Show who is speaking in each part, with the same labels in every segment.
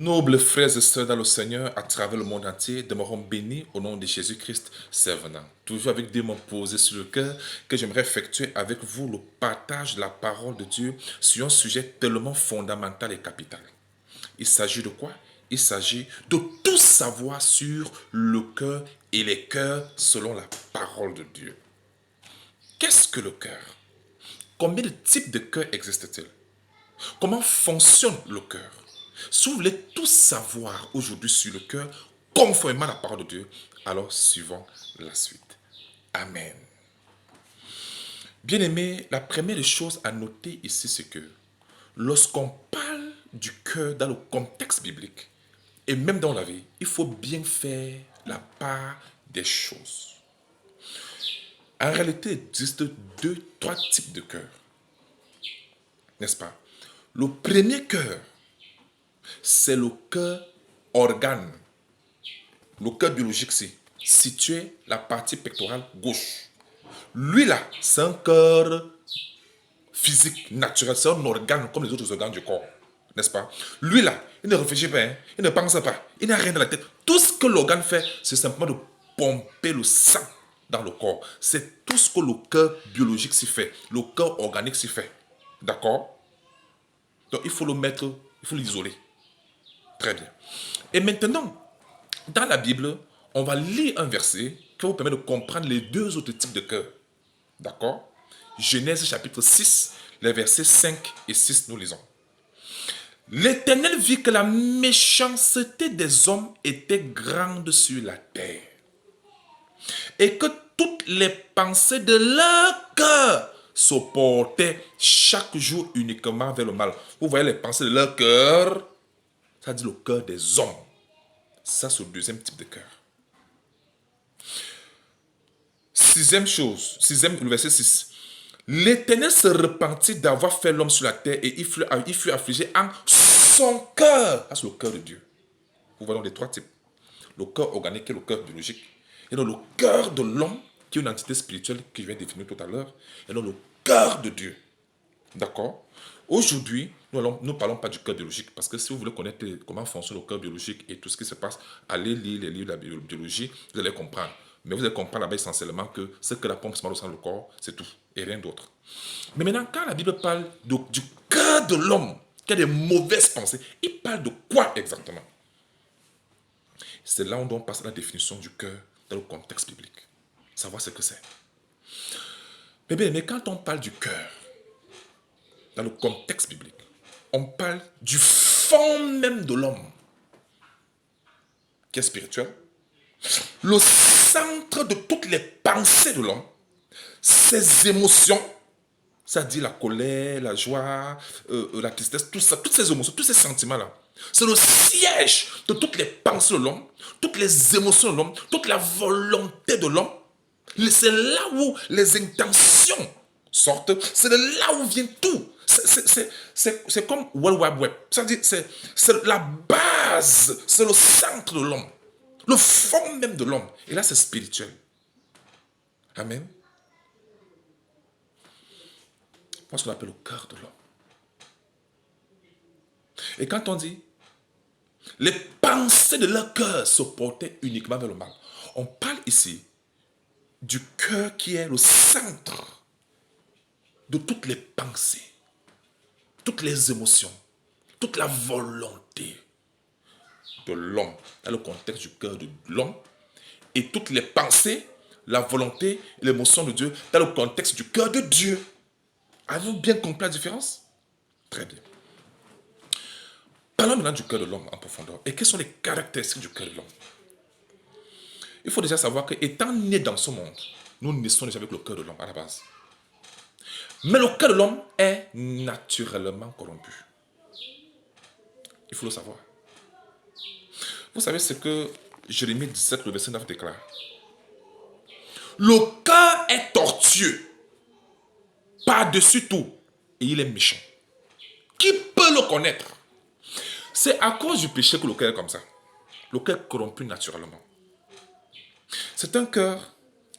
Speaker 1: Nobles frères et sœurs dans le Seigneur, à travers le monde entier, demeurons bénis au nom de Jésus-Christ, Servant. Toujours avec des mots posés sur le cœur, que j'aimerais effectuer avec vous le partage de la parole de Dieu sur un sujet tellement fondamental et capital. Il s'agit de quoi? Il s'agit de tout savoir sur le cœur et les cœurs selon la parole de Dieu. Qu'est-ce que le cœur? Combien de types de cœurs existent-ils? Comment fonctionne le cœur? Si vous voulez tout savoir aujourd'hui sur le cœur, conformément à la parole de Dieu, alors suivons la suite. Amen. Bien-aimés, la première des choses à noter ici, c'est que lorsqu'on parle du cœur dans le contexte biblique, et même dans la vie, il faut bien faire la part des choses. En réalité, il existe trois types de cœur. N'est-ce pas? Le premier cœur, c'est le cœur organe. Le cœur biologique, c'est situé la partie pectorale gauche. Lui là, c'est un cœur physique, naturel, c'est un organe comme les autres organes du corps. N'est-ce pas? Lui là, il ne réfléchit pas, hein, il ne pense pas, il n'a rien dans la tête. Tout ce que l'organe fait, c'est simplement de pomper le sang dans le corps. C'est tout ce que le cœur biologique s'y fait, le cœur organique s'y fait. D'accord? Donc il faut le mettre, il faut l'isoler. Très bien. Et maintenant, dans la Bible, on va lire un verset qui vous permet de comprendre les deux autres types de cœur. D'accord? Genèse chapitre 6, les versets 5 et 6, nous lisons. L'Éternel vit que la méchanceté des hommes était grande sur la terre et que toutes les pensées de leur cœur se portaient chaque jour uniquement vers le mal. Vous voyez les pensées de leur cœur, ça dit le cœur des hommes. Ça, c'est le deuxième type de cœur. Sixième chose, le verset 6. L'Éternel se repentit d'avoir fait l'homme sur la terre et il fut affligé en son cœur. Ça, c'est le cœur de Dieu. Vous voyez les trois types. Le cœur organique et le cœur biologique. Et donc le cœur de l'homme, qui est une entité spirituelle que je viens de définir tout à l'heure. Et donc le cœur de Dieu. D'accord? Aujourd'hui, nous ne parlons pas du cœur biologique, parce que si vous voulez connaître comment fonctionne le cœur biologique et tout ce qui se passe, allez lire les livres de la biologie, vous allez comprendre. Mais vous allez comprendre là-bas essentiellement que ce que la pompe se met dans le corps, c'est tout, et rien d'autre. Mais maintenant, quand la Bible parle du cœur de l'homme, qui a des mauvaises pensées, il parle de quoi exactement? C'est là où on doit passer à la définition du cœur dans le contexte biblique. Savoir ce que c'est. Mais bien, mais quand on parle du cœur, dans le contexte biblique, on parle du fond même de l'homme, qui est spirituel, le centre de toutes les pensées de l'homme, ses émotions, c'est-à-dire la colère, la joie, la tristesse, tout ça, toutes ces émotions, tous ces sentiments-là. C'est le siège de toutes les pensées de l'homme, toutes les émotions de l'homme, toute la volonté de l'homme. C'est là où les intentions sortent, c'est de là où vient tout. C'est comme World Wide Web. C'est-à-dire, c'est la base, c'est le centre de l'homme, le fond même de l'homme. Et là, c'est spirituel. Amen. C'est ce qu'on appelle le cœur de l'homme. Et quand on dit les pensées de leur cœur se portaient uniquement vers le mal, on parle ici du cœur qui est le centre de toutes les pensées, toutes les émotions, toute la volonté de l'homme, dans le contexte du cœur de l'homme, et toutes les pensées, la volonté, l'émotion de Dieu, dans le contexte du cœur de Dieu. Avez-vous bien compris la différence? Très bien. Parlons maintenant du cœur de l'homme en profondeur. Et quelles sont les caractéristiques du cœur de l'homme? Il faut déjà savoir qu'étant né dans ce monde, nous naissons déjà avec le cœur de l'homme à la base. Mais le cœur de l'homme est naturellement corrompu. Il faut le savoir. Vous savez ce que Jérémie 17, le verset 9 déclare. Le cœur est tortueux, par-dessus tout, et il est méchant. Qui peut le connaître? C'est à cause du péché que le cœur est comme ça. Le cœur est corrompu naturellement. C'est un cœur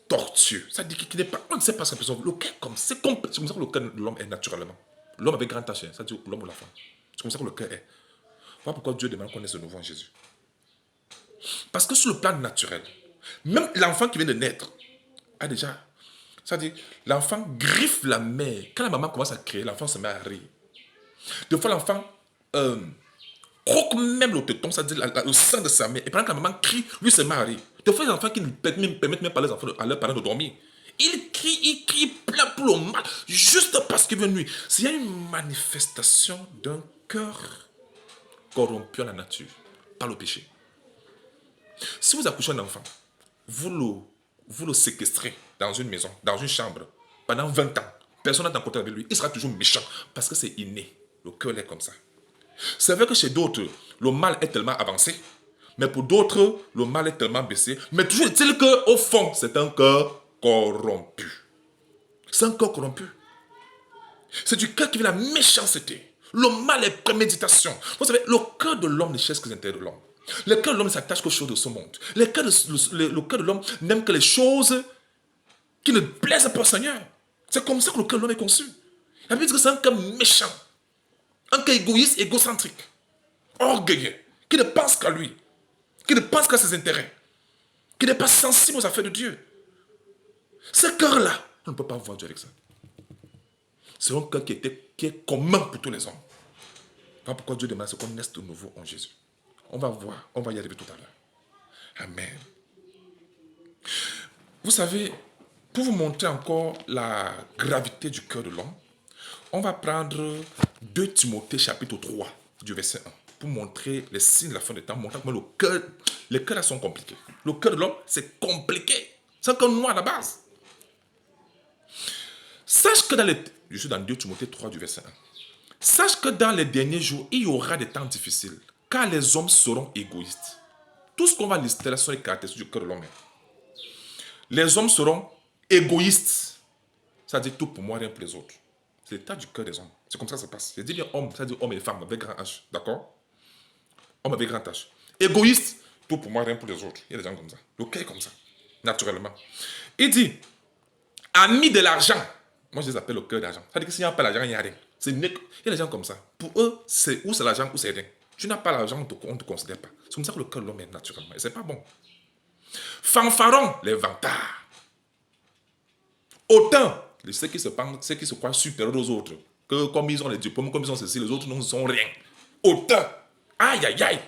Speaker 1: tortueux. Ça dit qu'il n'est pas. On ne sait pas ce que c'est. Le cœur comme c'est comme ça que le cœur de l'homme est naturellement. L'homme avec grand H, ça dit l'homme ou la femme. C'est comme ça que le cœur est. Voilà pourquoi Dieu demande qu'on ait ce nouveau en Jésus. Parce que sur le plan naturel, même l'enfant qui vient de naître a déjà... C'est-à-dire, l'enfant griffe la mère. Quand la maman commence à crier, l'enfant se met à rire. Des fois, l'enfant croque même le téton, c'est-à-dire le sein de sa mère. Et pendant que la maman crie, lui se met à rire. Des fois, il y a des enfants qui ne permettent même pas à leurs parents de dormir. Il crie plein pour le mal, juste parce qu'il veut nuire. C'est une manifestation d'un cœur corrompu à la nature, par le péché. Si vous accouchez un enfant, vous le séquestrez dans une maison, dans une chambre, pendant 20 ans, personne n'a côté avec lui, il sera toujours méchant, parce que c'est inné. Le cœur est comme ça. C'est vrai que chez d'autres, le mal est tellement avancé, mais pour d'autres, le mal est tellement baissé. Mais toujours est-il qu'au fond, c'est un cœur corrompu. C'est un cœur corrompu. C'est du cœur qui vient la méchanceté. Le mal est préméditation. Vous savez, le cœur de l'homme ne cherche que les intérêts de l'homme. Le cœur de l'homme ne s'attache qu'aux choses de ce monde. Le cœur de l'homme n'aime que les choses qui ne plaisent pas au Seigneur. C'est comme ça que le cœur de l'homme est conçu. La Bible dit que c'est un cœur méchant. Un cœur égoïste, égocentrique. Orgueilleux. Qui ne pense qu'à lui. Qui ne pense qu'à ses intérêts. Qui n'est pas sensible aux affaires de Dieu. Ce cœur-là, on ne peut pas voir Dieu avec ça. C'est un cœur qui est commun pour tous les hommes. Voilà pourquoi Dieu demande ce qu'on naisse de nouveau en Jésus. On va voir, on va y arriver tout à l'heure. Amen. Vous savez, pour vous montrer encore la gravité du cœur de l'homme, on va prendre 2 Timothée chapitre 3 du verset 1 pour montrer les signes de la fin des temps, montrer comment les cœurs sont compliqués. Le cœur de l'homme, c'est compliqué. C'est un cœur noir à la base. Sache que je suis dans 2 Timothée 3 du verset 1. Sache que dans les derniers jours, il y aura des temps difficiles, car les hommes seront égoïstes. Tout ce qu'on va lister là sont les caractéristiques du cœur de l'homme. Les hommes seront égoïstes. Ça dit tout pour moi, rien pour les autres. C'est l'état du cœur des hommes. C'est comme ça que ça passe. Je dis bien homme, ça dit homme et femme avec grand H. D'accord? Homme avec grand H. Égoïste, tout pour moi, rien pour les autres. Il y a des gens comme ça. Le cœur est comme ça, naturellement. Il dit, amis de l'argent. Moi, je les appelle le cœur d'argent. Ça veut dire que s'il n'y a pas l'argent, il n'y a rien. Il y a des gens comme ça. Pour eux, c'est l'argent ou c'est rien. Tu n'as pas l'argent, on ne te considère pas. C'est comme ça que le cœur de l'homme est naturellement. Et c'est pas bon. Fanfarons, les vantards. Autant, ceux qui se croient supérieurs aux autres, que comme ils ont les diplômes, comme ils ont ceci, les autres ne sont rien. Autant. Aïe, aïe, aïe.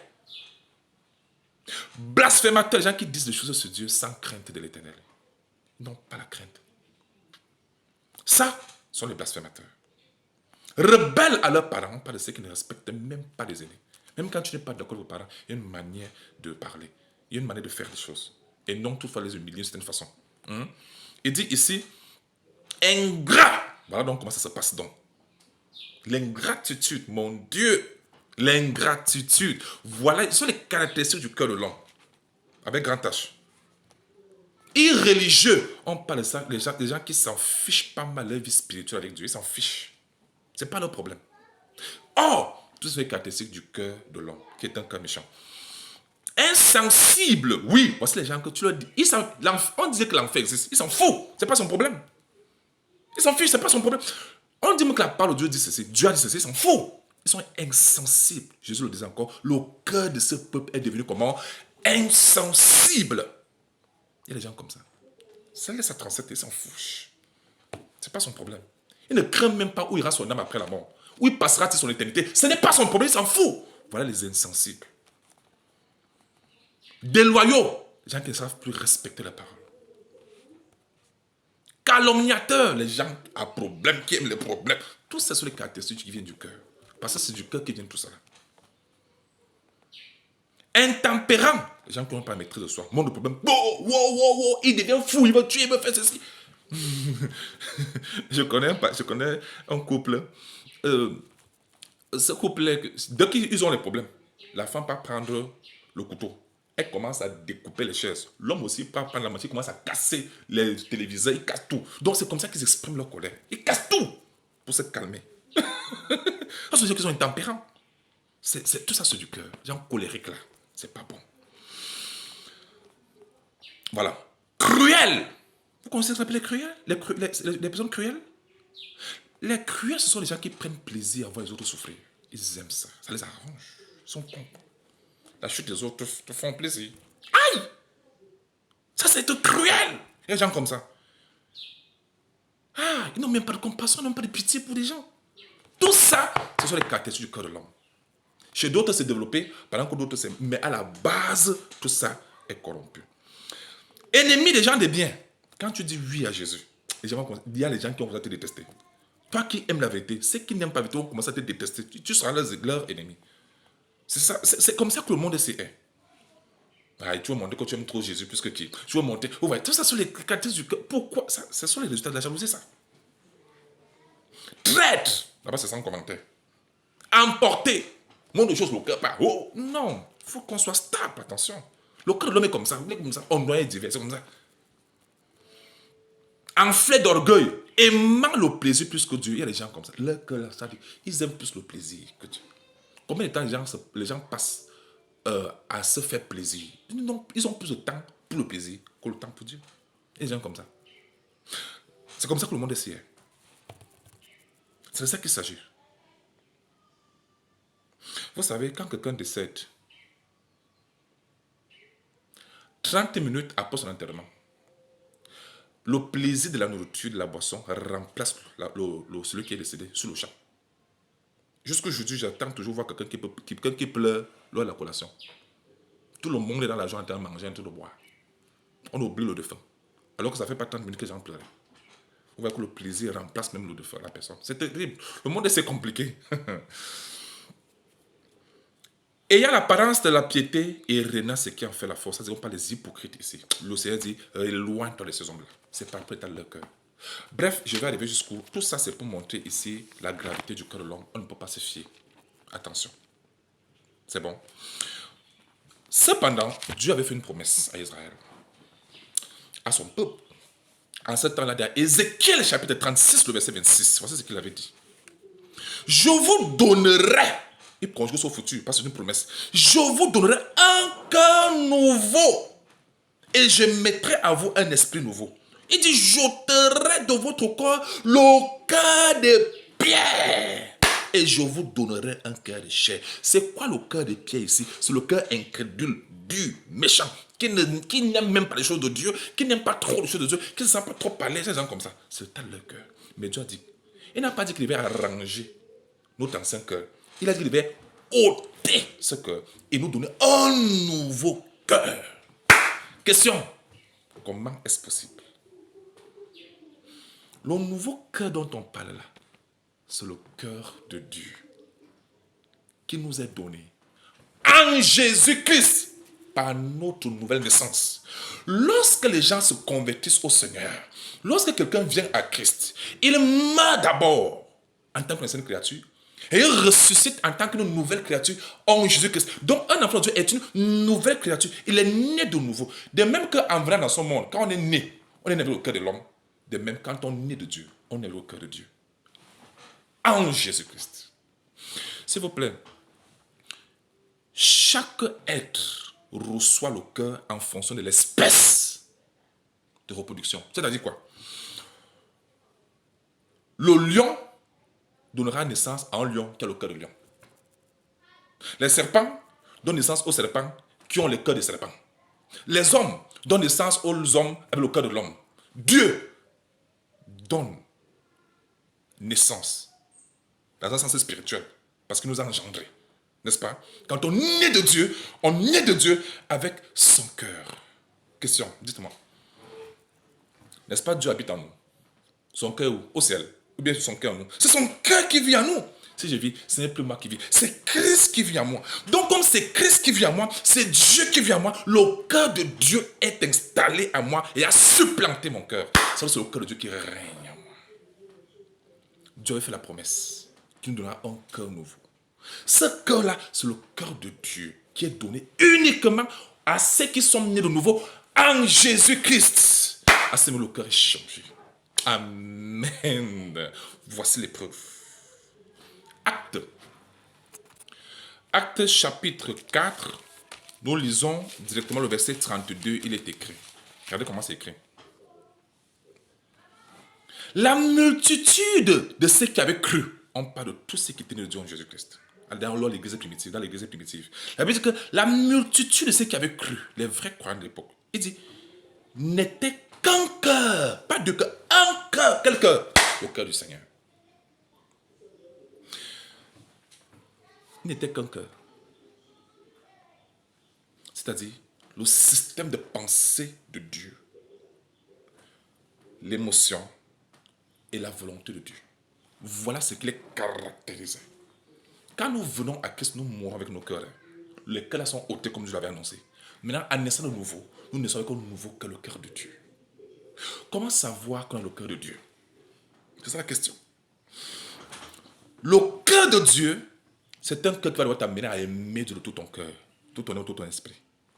Speaker 1: Blasphémateurs, les gens qui disent des choses sur Dieu sans crainte de l'éternel. Ils n'ont pas la crainte. Ça sont les blasphémateurs. Rebelles à leurs parents, par ceux qui ne respectent même pas les aînés. Même quand tu n'es pas d'accord avec vos parents, il y a une manière de parler. Il y a une manière de faire des choses. Et non toutefois les humilier d'une certaine façon. Il dit ici, ingrat. Voilà donc comment ça se passe donc. L'ingratitude, mon Dieu. L'ingratitude. Voilà, ce sont les caractéristiques du cœur de l'homme. Avec grand H. Irreligieux. On parle de ça, les gens qui s'en fichent pas mal de leur vie spirituelle avec Dieu. Ils s'en fichent. Ce n'est pas leur problème. Or, tout ce sont les caractéristiques du cœur de l'homme, qui est un cœur méchant. Insensible. Oui, voici les gens que tu leur dis. On disait que l'enfer existe. Ils s'en foutent. Ce n'est pas son problème. Ils s'en fichent, ce n'est pas son problème. On dit que la parole de Dieu dit ceci. Dieu a dit ceci, ils s'en foutent. Ils sont insensibles. Jésus le disait encore. Le cœur de ce peuple est devenu comment? Insensible. Il y a des gens comme ça. Ça laisse à 37 et ils s'en foutent. Ce n'est pas son problème. Il ne craint même pas où ira son âme après la mort. Où il passera-t-il son éternité. Ce n'est pas son problème, il s'en fout. Voilà les insensibles. Déloyaux, les gens qui ne savent plus respecter la parole. Calomniateurs, les gens à problème, qui aiment les problèmes. Tout ça sont les caractéristiques qui viennent du cœur. Parce que c'est du cœur qui vient tout ça. Intempérants, les gens qui n'ont pas la maîtrise de soi. Monde de problème. Wow, il devient fou, il va tuer, il va faire ceci. je connais un couple. Ce couple, dès qu'ils ont les problèmes, la femme va prendre le couteau. Elle commence à découper les chaises. L'homme aussi va prendre la machine, il commence à casser les téléviseurs, il casse tout. Donc c'est comme ça qu'ils expriment leur colère. Ils cassent tout pour se calmer. Parce que ceux qui sont intempérants, tout ça c'est du cœur. Les gens colériques là, c'est pas bon. Voilà. Cruel. Vous connaissez ce qu'on appelle les cruels? Les personnes cruelles? Les cruels, ce sont les gens qui prennent plaisir à voir les autres souffrir. Ils aiment ça. Ça les arrange. Ils sont cons. La chute des autres te font plaisir. Aïe! Ça, c'est cruel. Il y a des gens comme ça. Ah, ils n'ont même pas de compassion, ils n'ont pas de pitié pour les gens. Tout ça, ce sont les caractéristiques du cœur de l'homme. Chez d'autres, c'est développé, pendant que d'autres, c'est... Mais à la base, tout ça est corrompu. Ennemi des gens de bien. Quand tu dis oui à Jésus, il y a les gens qui vont te détester. Toi qui aimes la vérité, ceux qui n'aiment pas la vérité vont commencer à te détester. Tu seras leur ennemi. C'est comme ça que le monde est. Ah, tu veux montrer que tu aimes trop Jésus plus que qui? Tu veux montrer... Ouais, tout ça sont les caractéristiques du cœur. Pourquoi? Ce sont les résultats de la jalousie, ça. Traître. Là-bas, c'est sans commentaire. Emporter. Monde de choses, le cœur pas. Oh, non. Il faut qu'on soit stable, attention. Le cœur de l'homme est comme ça. On doit être divers, c'est comme ça. Enflé d'orgueil, aimant le plaisir plus que Dieu. Il y a des gens comme ça. Leur cœur, ils aiment plus le plaisir que Dieu. Combien de temps les gens passent à se faire plaisir? Ils ont plus de temps pour le plaisir que le temps pour Dieu. Il y a des gens comme ça. C'est comme ça que le monde est si. C'est de ça qu'il s'agit. Vous savez, quand quelqu'un décède, 30 minutes après son enterrement, le plaisir de la nourriture, de la boisson, remplace celui qui est décédé sur le champ. Jusqu'aujourd'hui, j'attends toujours voir quelqu'un qui pleure lors de la collation. Tout le monde est dans la joie en train de manger, en train de boire. On oublie le défunt. Alors que ça ne fait pas 30 minutes que j'en pleurais. Vous voyez que le plaisir remplace même le défunt, la personne. C'est terrible. Le monde est assez compliqué. Ayant l'apparence de la piété et rénant ce qui en fait la force. Ça ne dit pas les hypocrites ici. Le Seigneur dit, éloigne-toi de ces hommes-là. C'est pas prêt à leur cœur. Bref, je vais arriver jusqu'où. Tout ça, c'est pour montrer ici la gravité du cœur de l'homme. On ne peut pas se fier. Attention. C'est bon. Cependant, Dieu avait fait une promesse à Israël, à son peuple. En ce temps-là, dans Ézéchiel chapitre 36, le verset 26, voici ce qu'il avait dit. Je vous donnerai, il conjugue son futur, parce que c'est une promesse, je vous donnerai un cœur nouveau et je mettrai à vous un esprit nouveau. Il dit, j'ôterai de votre corps le cœur de pierre et je vous donnerai un cœur de chair. C'est quoi le cœur de pierre ici? C'est le cœur incrédule, dur, méchant, qui n'aime même pas les choses de Dieu, qui n'aime pas trop les choses de Dieu, qui ne sent pas trop parler, ces gens comme ça. C'est ça le cœur. Mais Dieu a dit, il n'a pas dit qu'il va arranger notre ancien cœur. Il a dit qu'il va ôter ce cœur et nous donner un nouveau cœur. Question, comment est-ce possible? Le nouveau cœur dont on parle là, c'est le cœur de Dieu qui nous est donné en Jésus-Christ par notre nouvelle naissance. Lorsque les gens se convertissent au Seigneur, lorsque quelqu'un vient à Christ, il meurt d'abord en tant qu'ancienne créature et il ressuscite en tant qu'une nouvelle créature en Jésus-Christ. Donc un enfant de Dieu est une nouvelle créature. Il est né de nouveau. De même qu'en venant dans son monde, quand on est né avec le cœur de l'homme. De même, quand on est né de Dieu, on est le cœur de Dieu. En Jésus-Christ. S'il vous plaît, chaque être reçoit le cœur en fonction de l'espèce de reproduction. C'est-à-dire quoi? Le lion donnera naissance à un lion qui a le cœur de lion. Les serpents donnent naissance aux serpents qui ont le cœur de serpents. Les hommes donnent naissance aux hommes avec le cœur de l'homme. Dieu donne naissance dans un sens spirituel parce qu'il nous a engendrés, n'est-ce pas? Quand on naît de Dieu avec son cœur. Question, dites-moi, n'est-ce pas Dieu habite en nous? Son cœur où? Au ciel, ou bien son cœur en nous? C'est son cœur qui vit en nous. Si je vis, ce n'est plus moi qui vis, c'est Christ qui vit en moi. Donc comme c'est Christ qui vit en moi, c'est Dieu qui vit en moi, le cœur de Dieu est installé en moi et a supplanté mon cœur. C'est le cœur de Dieu qui règne. Dieu a fait la promesse qu'il nous donnera un cœur nouveau. Ce cœur-là, c'est le cœur de Dieu qui est donné uniquement à ceux qui sont nés de nouveau en Jésus-Christ. À ce moment, le cœur est changé. Amen. Voici les preuves. Actes chapitre 4, nous lisons directement le verset 32, il est écrit. Regardez comment c'est écrit. La multitude de ceux qui avaient cru, on parle de tous ceux qui étaient nés de Dieu en Jésus-Christ. dans l'église primitive. La Bible dit que la multitude de ceux qui avaient cru, les vrais croyants de l'époque, il dit, n'était qu'un cœur, pas deux cœurs, un cœur. Quel cœur? Le cœur du Seigneur. Il n'était qu'un cœur. C'est-à-dire le système de pensée de Dieu, l'émotion et la volonté de Dieu. Voilà ce qui les caractérisait. Quand nous venons à Christ, nous mourons avec nos cœurs. Les cœurs sont ôtés comme je l'avais annoncé. Maintenant, en naissant de nouveau, nous naissons avec un nouveau cœur, le cœur de Dieu. Comment savoir qu'on a le cœur de Dieu? C'est ça la question. Le cœur de Dieu, c'est un cœur qui va devoir t'amener à aimer Dieu de tout ton cœur, tout ton âme, tout ton esprit.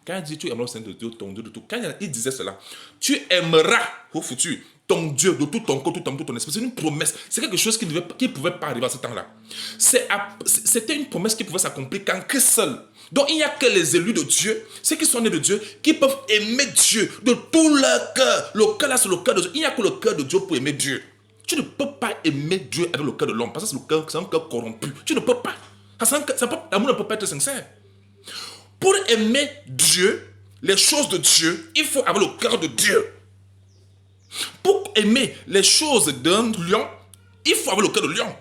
Speaker 1: Quand il dit tu aimeras le Seigneur de Dieu, ton Dieu de tout, quand il disait cela, tu aimeras au futur ton Dieu de tout ton corps, tout ton âme, tout ton esprit. C'est une promesse. C'est quelque chose qui ne pouvait pas arriver à ce temps-là. C'était une promesse qui pouvait s'accomplir qu'en Christ seul. Donc il n'y a que les élus de Dieu, ceux qui sont nés de Dieu, qui peuvent aimer Dieu de tout leur cœur. Le cœur là, c'est le cœur de Dieu. Il n'y a que le cœur de Dieu pour aimer Dieu. Tu ne peux pas aimer Dieu avec le cœur de l'homme, parce que c'est un cœur corrompu. Tu ne peux pas. L'amour ne peut pas être sincère. Pour aimer Dieu, les choses de Dieu, il faut avoir le cœur de Dieu. Pour aimer les choses d'un lion, il faut avoir le cœur de lion.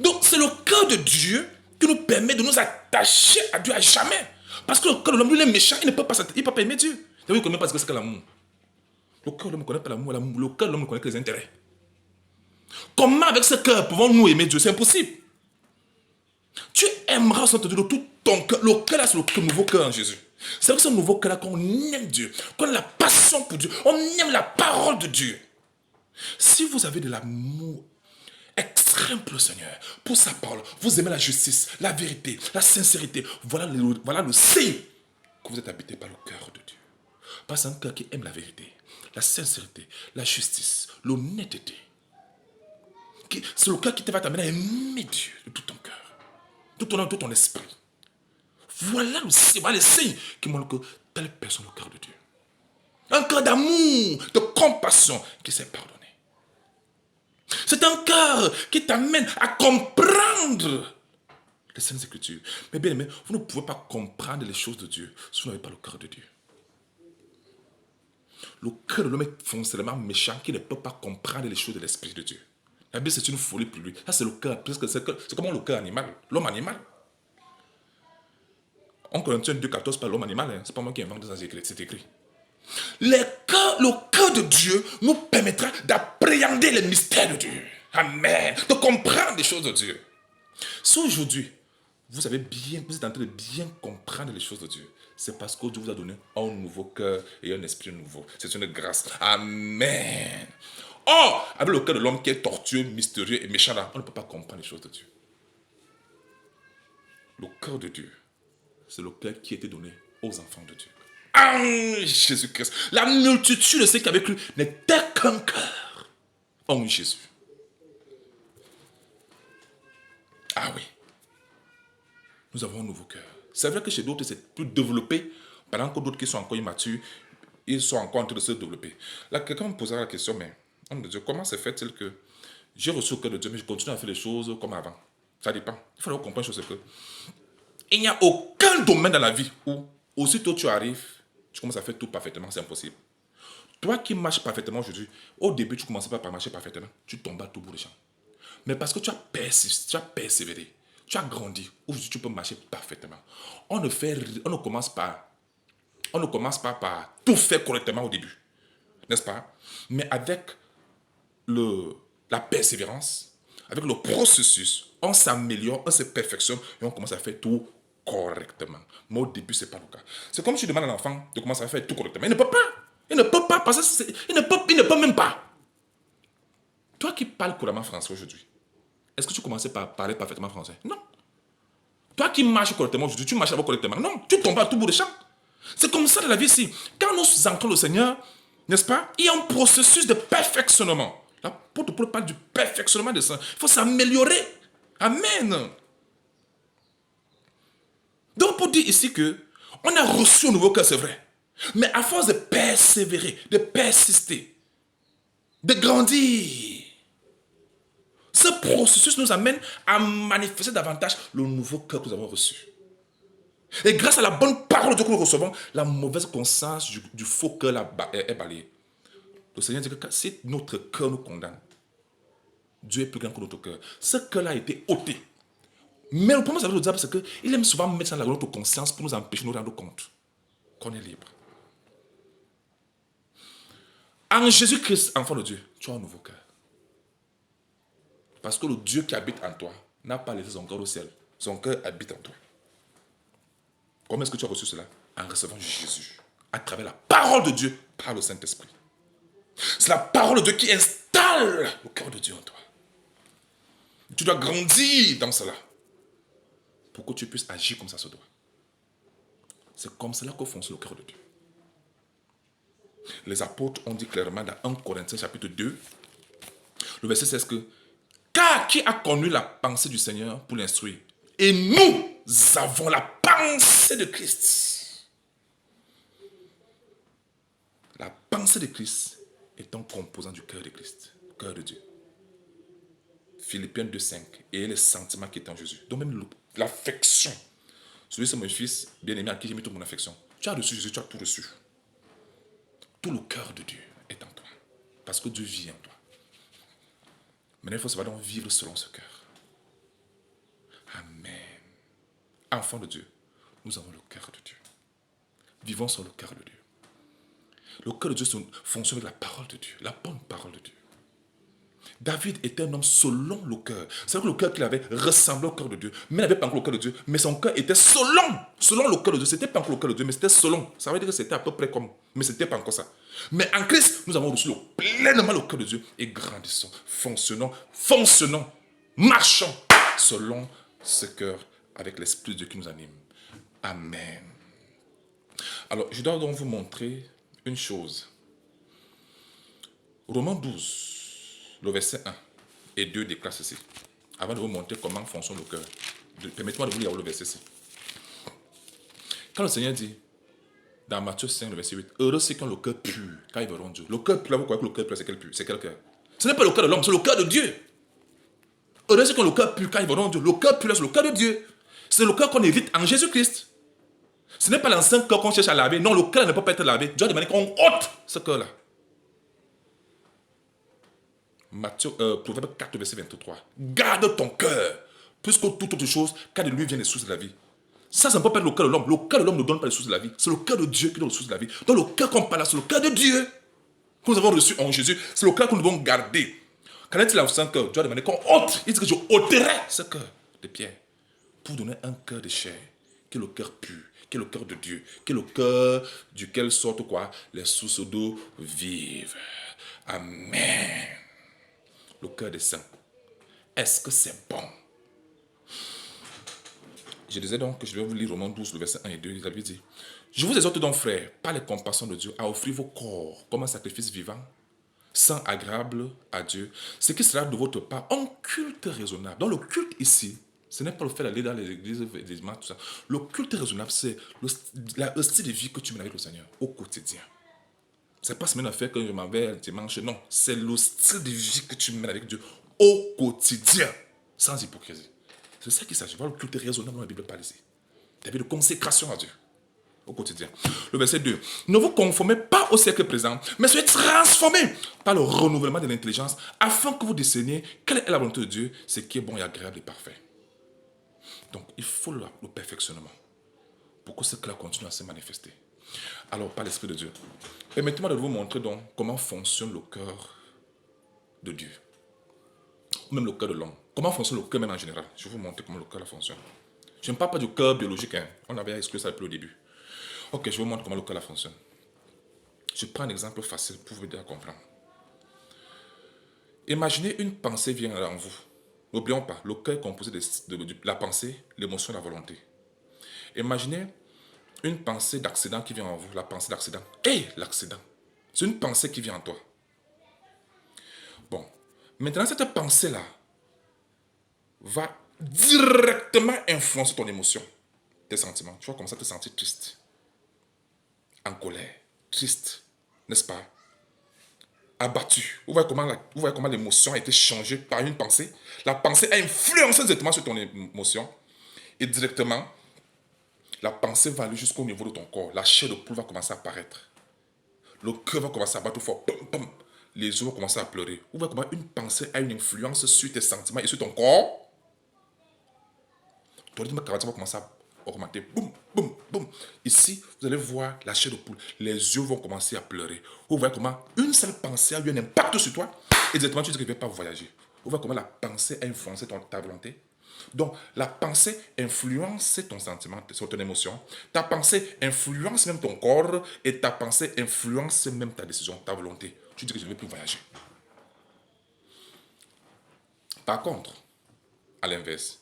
Speaker 1: Donc c'est le cœur de Dieu qui nous permet de nous attacher à Dieu à jamais. Parce que le cœur de l'homme, lui, il est méchant, il ne peut pas aimer Dieu. Il ne connaît pas ce que c'est que l'amour. Le cœur de l'homme ne connaît pas l'amour, le cœur de l'homme ne connaît que les intérêts. Comment avec ce cœur pouvons-nous aimer Dieu? C'est impossible. Tu aimeras son Dieu de tout ton cœur. Le cœur là, c'est le nouveau cœur en Jésus. C'est avec ce nouveau cœur là qu'on aime Dieu, qu'on a la passion pour Dieu, on aime la parole de Dieu. Si vous avez de l'amour extrême pour le Seigneur, pour sa parole, vous aimez la justice, la vérité, la sincérité, voilà le signe que vous êtes habité par le cœur de Dieu. Parce qu'un cœur qui aime la vérité, la sincérité, la justice, l'honnêteté, c'est le cœur qui te va t'amener à aimer Dieu de tout ton cœur, tout ton âme, tout ton esprit. Voilà le signe qui montre que telle personne a le cœur de Dieu. Un cœur d'amour, de compassion qui s'est pardonné. C'est un cœur qui t'amène à comprendre les Saintes Écritures. Mais bien aimé, vous ne pouvez pas comprendre les choses de Dieu si vous n'avez pas le cœur de Dieu. Le cœur de l'homme est foncièrement méchant qui ne peut pas comprendre les choses de l'Esprit de Dieu. La Bible, c'est une folie pour lui. Ça, c'est le cœur. C'est comme le cœur animal, l'homme animal. En Corinthiens 2,14 par l'homme animal, hein. C'est pas moi qui invente ça, c'est écrit. Le cœur de Dieu nous permettra d'appréhender les mystères de Dieu. Amen. De comprendre les choses de Dieu. Si aujourd'hui, vous êtes en train de bien comprendre les choses de Dieu, c'est parce que Dieu vous a donné un nouveau cœur et un esprit nouveau. C'est une grâce. Amen. Or, avec le cœur de l'homme qui est tortueux, mystérieux et méchant, là, on ne peut pas comprendre les choses de Dieu. Le cœur de Dieu, c'est le cœur qui a été donné aux enfants de Dieu. Ah, Jésus-Christ. La multitude de ceux qui avaient cru n'était qu'un cœur. Oh, Jésus. Ah oui. Nous avons un nouveau cœur. C'est vrai que chez d'autres, c'est plus développé, pendant que d'autres qui sont encore immatures, ils sont encore en train de se développer. Là, quelqu'un me posera la question, mais, homme de Dieu, comment se fait-il que j'ai reçu le cœur de Dieu, mais je continue à faire les choses comme avant? Ça dépend. Il faut comprendre une chose, c'est que il n'y a aucun domaine dans la vie où, aussitôt tu arrives, tu commences à faire tout parfaitement, c'est impossible. Toi qui marches parfaitement aujourd'hui, au début, tu ne commençais pas par marcher parfaitement, tu tombes à tout bout de champ. Mais parce que tu as persévéré, tu as grandi, aujourd'hui tu peux marcher parfaitement. On ne commence pas par tout faire correctement au début, n'est-ce pas? Mais avec la persévérance, avec le processus, on s'améliore, on se perfectionne et on commence à faire tout correctement. Mais au début, ce n'est pas le cas. C'est comme si tu demandes à un enfant de commencer à faire tout correctement. Il ne peut pas. Il ne peut pas parce qu'il ne peut même pas. Toi qui parles couramment français aujourd'hui, est-ce que tu commençais par parler parfaitement français? Non. Toi qui marches correctement aujourd'hui, tu marches d'abord correctement. Non, tu tombes à tout bout de champ. C'est comme ça dans la vie ici. Quand nous entrons le Seigneur, n'est-ce pas? Il y a un processus de perfectionnement. L'apôtre Paul parle du perfectionnement de ça. Il faut s'améliorer. Amen. Donc pour dire ici que on a reçu un nouveau cœur, c'est vrai. Mais à force de persévérer, de persister, de grandir, Ce processus nous amène à manifester davantage le nouveau cœur que nous avons reçu. Et grâce à la bonne parole de Dieu que nous recevons, la mauvaise conscience du faux cœur est balayée. Le Seigneur dit que si notre cœur nous condamne, Dieu est plus grand que notre cœur. Ce cœur-là a été ôté. Mais le problème avec le diable, c'est qu'il aime souvent mettre ça dans notre conscience pour nous empêcher de nous rendre compte qu'on est libre. En Jésus-Christ, enfant de Dieu, tu as un nouveau cœur. Parce que le Dieu qui habite en toi n'a pas laissé son cœur au ciel. Son cœur habite en toi. Comment est-ce que tu as reçu cela? En recevant Jésus, à travers la parole de Dieu, par le Saint-Esprit. C'est la parole de Dieu qui installe le cœur de Dieu en toi. Tu dois grandir dans cela pour que tu puisses agir comme ça se doit. C'est comme cela que fonctionne le cœur de Dieu. Les apôtres ont dit clairement dans 1 Corinthiens chapitre 2, le verset 16 que car qui a connu la pensée du Seigneur pour l'instruire? Et nous avons la pensée de Christ. La pensée de Christ est un composant du cœur de Christ, cœur de Dieu. Philippiens 2,5. Et les sentiments qui étaient en Jésus. Donc même l'affection. Celui c'est mon fils bien-aimé à qui j'ai mis toute mon affection. Tu as reçu Jésus, tu as tout reçu. Tout le cœur de Dieu est en toi. Parce que Dieu vit en toi. Maintenant, il faut savoir donc vivre selon ce cœur. Amen. Enfants de Dieu, nous avons le cœur de Dieu. Vivons sur le cœur de Dieu. Le cœur de Dieu fonctionne avec la parole de Dieu, la bonne parole de Dieu. David était un homme selon le cœur. C'est vrai que le cœur qu'il avait ressemblait au cœur de Dieu, mais il n'avait pas encore le cœur de Dieu. Mais son cœur était selon le cœur de Dieu. C'était pas encore le cœur de Dieu, mais c'était selon. Ça veut dire que c'était à peu près comme, mais c'était pas encore ça. Mais en Christ, nous avons reçu pleinement le cœur de Dieu et grandissons, fonctionnons, marchons selon ce cœur avec l'Esprit de Dieu qui nous anime. Amen. Alors, je dois donc vous montrer une chose. Romains 12. Le verset 1 et 2 déclare ceci. Avant de vous montrer comment fonctionne le cœur, permettez-moi de vous lire le verset ci. Quand le Seigneur dit, dans Matthieu 5, le verset 8, heureux ceux qui ont le cœur pur, car ils verront Dieu. Le cœur pur, là, vous croyez que le cœur pur, c'est quel cœur? Ce n'est pas le cœur de l'homme, c'est le cœur de Dieu. Heureux ceux qui ont le cœur pur, car ils verront Dieu. Le cœur pur, c'est le cœur de Dieu. C'est le cœur qu'on hérite en Jésus-Christ. Ce n'est pas l'ancien cœur qu'on cherche à laver. Non, le cœur ne peut pas être lavé. Dieu a demandé qu'on ôte ce cœur-là. Proverbe 4, verset 23. Garde ton cœur, plus que toute autre chose, car de lui viennent les sources de la vie. Ça ne peut pas être le cœur de l'homme. Le cœur de l'homme ne donne pas les sources de la vie. C'est le cœur de Dieu qui donne les sources de la vie. Donc le cœur qu'on parle là, c'est le cœur de Dieu que nous avons reçu en Jésus. C'est le cœur que nous devons garder. Quand il a l'ancien cœur, Dieu a demandé qu'on ôte. Il dit que je ôterai ce cœur de pierre pour donner un cœur de chair, qui est le cœur pur, qui est le cœur de Dieu, qui est le cœur duquel sortent quoi? Les sources d'eau vives. Amen. Le cœur des saints. Est-ce que c'est bon? Je disais donc que je vais vous lire Romains 12, le verset 1 et 2. Il avait dit, je vous exhorte donc, frères, par les compassions de Dieu, à offrir vos corps comme un sacrifice vivant, saint, agréable à Dieu, ce qui sera de votre part un culte raisonnable. Donc le culte ici, ce n'est pas le fait d'aller dans les églises, les dimanches, tout ça. Le culte raisonnable, c'est le style de vie que tu mènes avec le Seigneur au quotidien. Ce n'est pas semaine à faire que je m'en vais le dimanche. Non, c'est le style de vie que tu mènes avec Dieu au quotidien, sans hypocrisie. C'est ça qu'il s'agit. Voilà le culte raisonnable dont la Bible parle ici. Tu as de consécration à Dieu au quotidien. Le verset 2. Ne vous conformez pas au siècle présent, mais soyez transformés par le renouvellement de l'intelligence, afin que vous discerniez quelle est la volonté de Dieu, ce qui est bon et agréable et parfait. Donc, il faut le perfectionnement pour que ce cela continue à se manifester. Alors, par l'Esprit de Dieu, permettez-moi de vous montrer donc comment fonctionne le cœur de Dieu. Ou même le cœur de l'homme. Comment fonctionne le cœur même en général. Je vais vous montrer comment le cœur fonctionne. Je ne parle pas du cœur biologique. On avait exclu ça depuis le début. Ok, je vous montre comment le cœur fonctionne. Je prends un exemple facile pour vous aider à comprendre. Imaginez une pensée vient en vous. N'oublions pas, le cœur est composé de la pensée, l'émotion et la volonté. Imaginez une pensée d'accident qui vient en vous, la pensée d'accident. L'accident. C'est une pensée qui vient en toi. Bon, maintenant cette pensée-là va directement influencer ton émotion, tes sentiments. Tu vas commencer à te sentir triste, en colère, triste, n'est-ce pas? abattu. Vous voyez comment l'émotion a été changée par une pensée. La pensée a influencé directement sur ton émotion. Et directement, la pensée va aller jusqu'au niveau de ton corps. La chair de poule va commencer à apparaître. Le cœur va commencer à battre fort. Pum, pum. Les yeux vont commencer à pleurer. Vous voyez comment une pensée a une influence sur tes sentiments et sur ton corps. Ton rythme cardiaque va commencer à augmenter. Boum, boum, boum. Ici, vous allez voir la chair de poule. Les yeux vont commencer à pleurer. Vous voyez comment une seule pensée a eu un impact sur toi et directement tu dis que tu ne vais pas voyager. Vous voyez comment la pensée a influencé ta volonté. Donc, la pensée influence ton sentiment, ton émotion. Ta pensée influence même ton corps et ta pensée influence même ta décision, ta volonté. Tu dis que je ne vais plus voyager. Par contre, à l'inverse,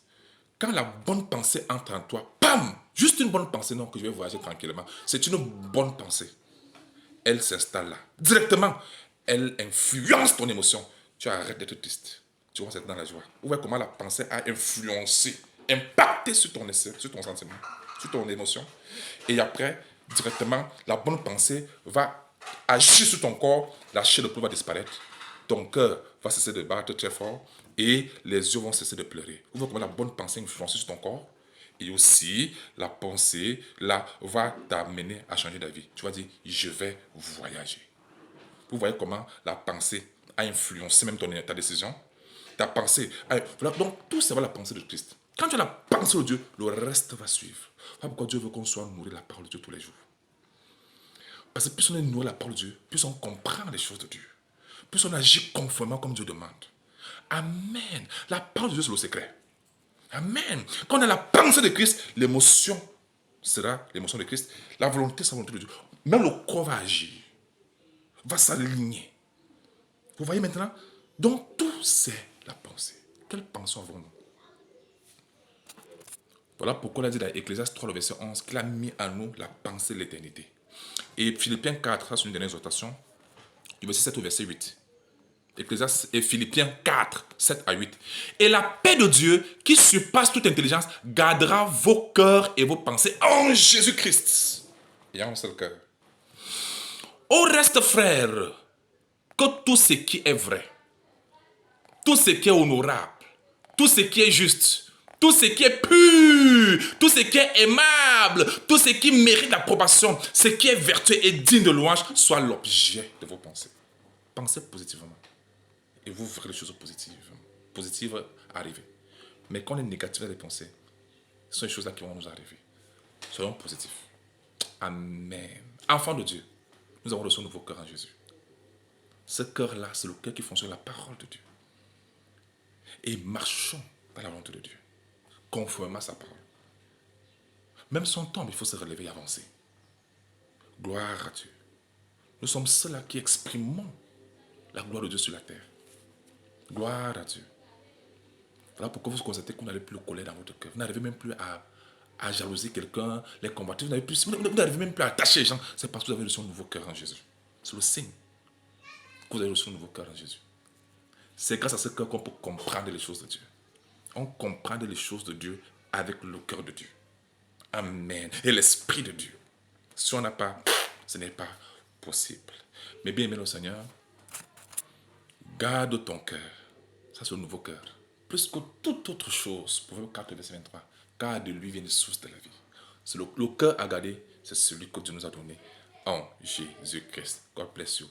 Speaker 1: quand la bonne pensée entre en toi, bam, juste une bonne pensée, non, que je vais voyager tranquillement, c'est une bonne pensée. Elle s'installe là. Directement, elle influence ton émotion. Tu arrêtes d'être triste. Tu vas être dans la joie. Vous voyez comment la pensée a influencé, impacté sur ton essai, sur ton sentiment, sur ton émotion. Et après, directement, la bonne pensée va agir sur ton corps. La chair de poule va disparaître. Ton cœur va cesser de battre très fort et les yeux vont cesser de pleurer. Vous voyez comment la bonne pensée influence sur ton corps. Et aussi, la pensée, là, va t'amener à changer d'avis. Tu vas dire, je vais voyager. Vous voyez comment la pensée a influencé même ta décision. Ta pensée. Voilà, donc, tout ça va la pensée de Christ. Quand tu as la pensée de Dieu, le reste va suivre. Voilà pourquoi Dieu veut qu'on soit nourri de la parole de Dieu tous les jours. Parce que plus on est nourri de la parole de Dieu, plus on comprend les choses de Dieu. Plus on agit conformément comme Dieu demande. Amen. La parole de Dieu, c'est le secret. Amen. Quand on a la pensée de Christ, l'émotion sera l'émotion de Christ. La volonté sera la volonté de Dieu. Même le corps va agir, va s'aligner. Vous voyez maintenant? Donc tout c'est la pensée. Quelle pensée avons-nous? Voilà pourquoi il a dit dans Ecclésiaste 3, le verset 11, qu'il a mis en nous la pensée de l'éternité. Et Philippiens 4, ça c'est une dernière exhortation, du verset 7 au verset 8. Ecclésiaste et Philippiens 4, 7 à 8. Et la paix de Dieu, qui surpasse toute intelligence, gardera vos cœurs et vos pensées en Jésus-Christ. Il y a un seul cœur. Au reste, frères, que tout ce qui est vrai, tout ce qui est honorable, tout ce qui est juste, tout ce qui est pur, tout ce qui est aimable, tout ce qui mérite l'approbation, ce qui est vertueux et digne de louange, soit l'objet de vos pensées. Pensez positivement. Et vous verrez les choses positives arriver. Mais quand on est négatif à les pensées, ce sont les choses-là qui vont nous arriver. Soyons positifs. Amen. Enfants de Dieu, nous avons reçu un nouveau cœur en Jésus. Ce cœur-là, c'est le cœur qui fonctionne la parole de Dieu. Et marchons dans la volonté de Dieu, conformément à sa parole. Même son temps, il faut se relever et avancer. Gloire à Dieu. Nous sommes ceux-là qui exprimons la gloire de Dieu sur la terre. Gloire à Dieu. Voilà pourquoi vous constatez que vous n'avez plus de colère dans votre cœur. Vous n'arrivez même plus à jalouser quelqu'un, les combattre. Vous n'arrivez même plus à attacher les gens. C'est parce que vous avez reçu un nouveau cœur en Jésus. C'est le signe que vous avez reçu un nouveau cœur en Jésus. C'est grâce à ce cœur qu'on peut comprendre les choses de Dieu. On comprend les choses de Dieu avec le cœur de Dieu. Amen. Et l'Esprit de Dieu. Si on n'a pas, ce n'est pas possible. Mais bien aimé le Seigneur, garde ton cœur. Ça, c'est le nouveau cœur. Plus que toute autre chose, Proverbe 4, verset 23, car de lui vient la source de la vie. C'est le cœur à garder, c'est celui que Dieu nous a donné en Jésus-Christ. God bless you.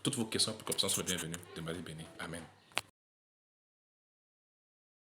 Speaker 1: Toutes vos questions et préoccupations sont les bienvenues. Demeurez bénis. Amen.